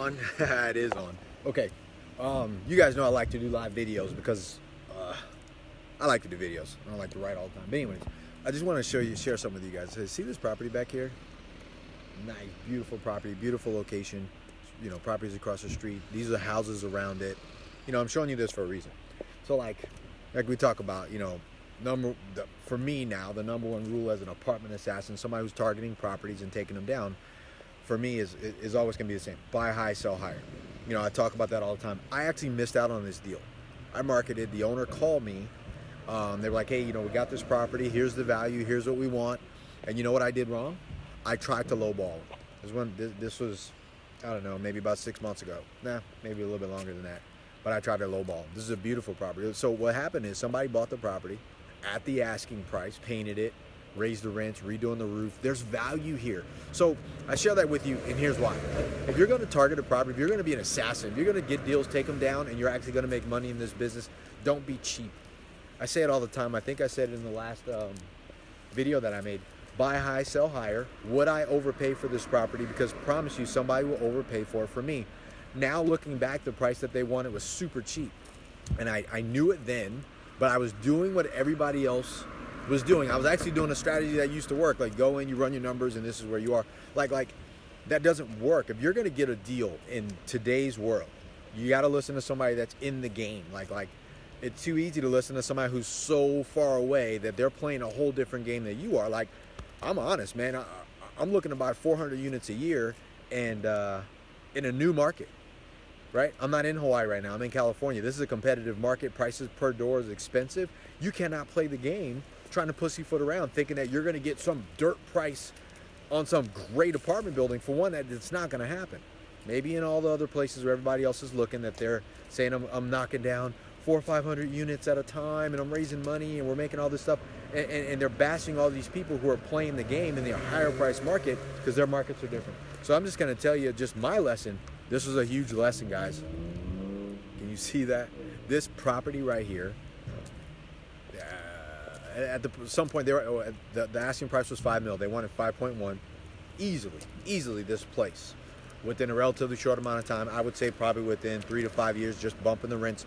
on? It is on. Okay. You guys know I like to do live videos because I like to do videos. I don't like to write all the time. But anyways, I just want to share something with you guys. See this property back here? Nice, beautiful property, beautiful location. You know, properties across the street. These are the houses around it. You know, I'm showing you this for a reason. So like we talk about, you know, for me now, the number one rule as an apartment assassin, somebody who's targeting properties and taking them down, for me is always going to be the same. Buy high, sell higher. You know, I talk about that all the time. I actually missed out on this deal. I marketed. The owner called me. They were like, hey, you know, we got this property. Here's the value. Here's what we want. And you know what I did wrong? I tried to lowball it. This was, I don't know, maybe about 6 months ago. Nah, maybe a little bit longer than that. But I tried to lowball. This is a beautiful property. So what happened is somebody bought the property at the asking price, painted it, raised the rents, redoing the roof. There's value here. So I share that with you, and here's why. If you're going to target a property, if you're going to be an assassin, if you're going to get deals, take them down, and you're actually going to make money in this business, don't be cheap. I say it all the time. I think I said it in the last video that I made. Buy high, sell higher. Would I overpay for this property? Because I promise you, somebody will overpay for it for me. Now looking back, the price that they wanted was super cheap. And I knew it then, but I was doing what everybody else was doing. I was actually doing a strategy that used to work. Like go in, you run your numbers, and this is where you are. Like that doesn't work. If you're going to get a deal in today's world, you got to listen to somebody that's in the game. Like it's too easy to listen to somebody who's so far away that they're playing a whole different game than you are. Like, I'm honest, man. I'm looking to buy 400 units a year and in a new market, right? I'm not in Hawaii right now. I'm in California. This is a competitive market. Prices per door is expensive. You cannot play the game trying to pussyfoot around thinking that you're going to get some dirt price on some great apartment building. For one, that it's not going to happen. Maybe in all the other places where everybody else is looking, that they're saying I'm knocking down 400 or 500 units at a time and I'm raising money and we're making all this stuff, and they're bashing all these people who are playing the game in the higher price market because their markets are different. So I'm just going to tell you just my lesson. This was a huge lesson, guys. Can you see that? This property right here, at some point, the asking price was $5 million. They wanted 5.1. Easily this place. Within a relatively short amount of time, I would say probably within 3 to 5 years, just bumping the rents,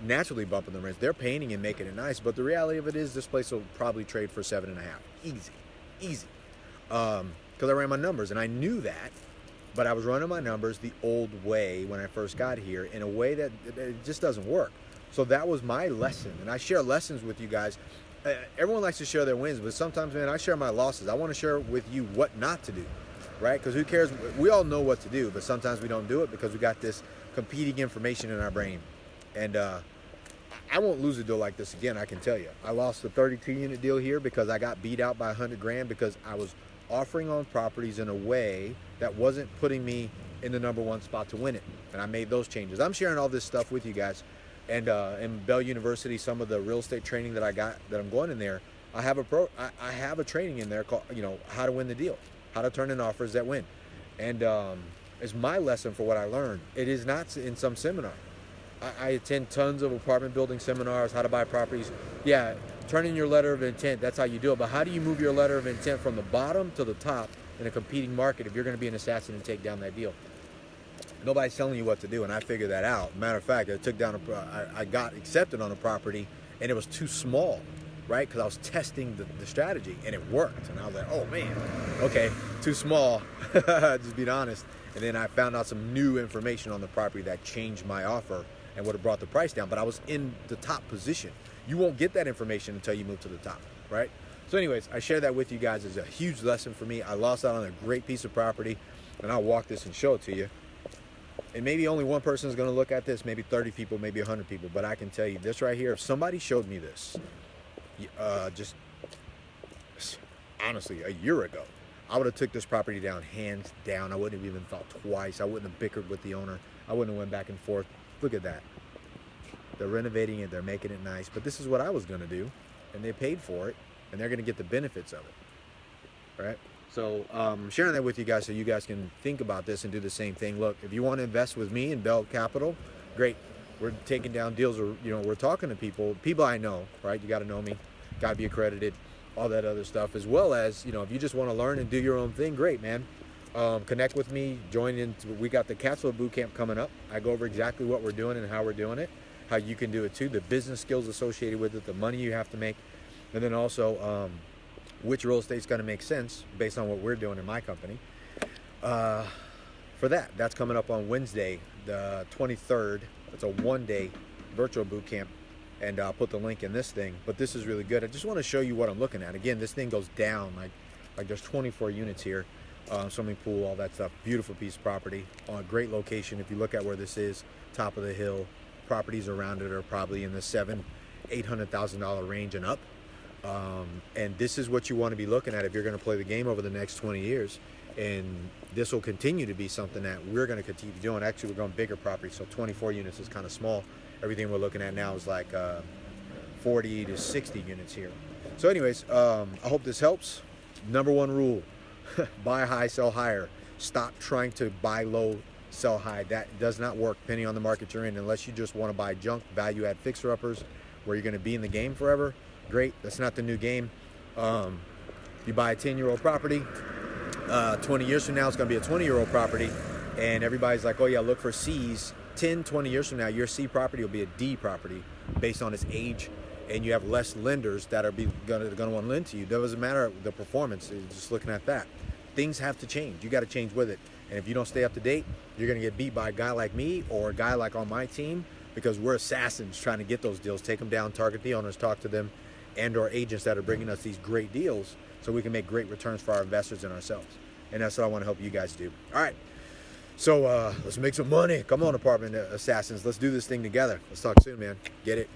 naturally bumping the rents. They're painting and making it nice, but the reality of it is this place will probably trade for 7.5. Easy. Because I ran my numbers, and I knew that, but I was running my numbers the old way when I first got here, in a way that it just doesn't work. So that was my lesson, and I share lessons with you guys. Everyone likes to share their wins, but sometimes, man, I share my losses. I want to share with you what not to do, right? Because who cares? We all know what to do, but sometimes we don't do it because we got this competing information in our brain. And I won't lose a deal like this again, I can tell you. I lost the 32-unit deal here because I got beat out by 100 grand because I was offering on properties in a way that wasn't putting me in the number one spot to win it. And I made those changes. I'm sharing all this stuff with you guys. And in Bell University, some of the real estate training that I got, that I'm going in there, I have a training in there called, you know, how to win the deal, how to turn in offers that win. And it's my lesson for what I learned. It is not in some seminar. I attend tons of apartment building seminars, how to buy properties. Yeah, turn in your letter of intent, that's how you do it. But how do you move your letter of intent from the bottom to the top in a competing market if you're going to be an assassin and take down that deal? Nobody's telling you what to do, and I figured that out. Matter of fact, I got accepted on a property, and it was too small, right? Because I was testing the strategy, and it worked. And I was like, oh, man, okay, too small, just being honest. And then I found out some new information on the property that changed my offer and would have brought the price down, but I was in the top position. You won't get that information until you move to the top, right? So anyways, I share that with you guys. It's a huge lesson for me. I lost out on a great piece of property, and I'll walk this and show it to you. And maybe only one person is going to look at this, maybe 30 people, maybe 100 people, but I can tell you this right here, if somebody showed me this, just honestly, a year ago, I would have took this property down, hands down. I wouldn't have even thought twice. I wouldn't have bickered with the owner. I wouldn't have went back and forth. Look at that. They're renovating it. They're making it nice. But this is what I was going to do, and they paid for it, and they're going to get the benefits of it, right? So I'm sharing that with you guys so you guys can think about this and do the same thing. Look, if you want to invest with me in Bell Capital, great. We're taking down deals, or we're talking to people I know, right? You got to know me, got to be accredited, all that other stuff, as well as, if you just want to learn and do your own thing, great, man. Connect with me, join in. We got the Capsule boot camp coming up. I go over exactly what we're doing and how we're doing it, how you can do it too, the business skills associated with it, the money you have to make, and then also which real estate's going to make sense based on what we're doing in my company. For that's coming up on Wednesday, the 23rd. It's a one-day virtual boot camp, and I'll put the link in this thing. But this is really good. I just want to show you what I'm looking at. Again, this thing goes down like there's 24 units here. Swimming pool, all that stuff. Beautiful piece of property on a great location. If you look at where this is, top of the hill, properties around it are probably in the $700,000-800,000 range and up. And this is what you want to be looking at if you're going to play the game over the next 20 years. And this will continue to be something that we're going to continue doing. Actually, we're going bigger properties, so 24 units is kind of small. Everything we're looking at now is like 40 to 60 units here. So anyways, I hope this helps. Number one rule: buy high, sell higher. Stop trying to buy low, sell high. That does not work depending on the market you're in, unless you just want to buy junk, value add fixer uppers where you're going to be in the game forever. Great, that's not the new game. You buy a 10-year-old property, 20 years from now it's going to be a 20-year-old property, and everybody's like, oh yeah, look for C's. 10, 20 years from now, your C property will be a D property based on its age, and you have less lenders that are going to want to lend to you. It doesn't matter the performance, it's just looking at that. Things have to change. You got to change with it. And if you don't stay up to date, you're going to get beat by a guy like me or a guy like on my team, because we're assassins trying to get those deals, take them down, target the owners, talk to them, and or agents that are bringing us these great deals so we can make great returns for our investors and ourselves. And that's what I want to help you guys do. All right. So let's make some money. Come on, apartment assassins. Let's do this thing together. Let's talk soon, man. Get it.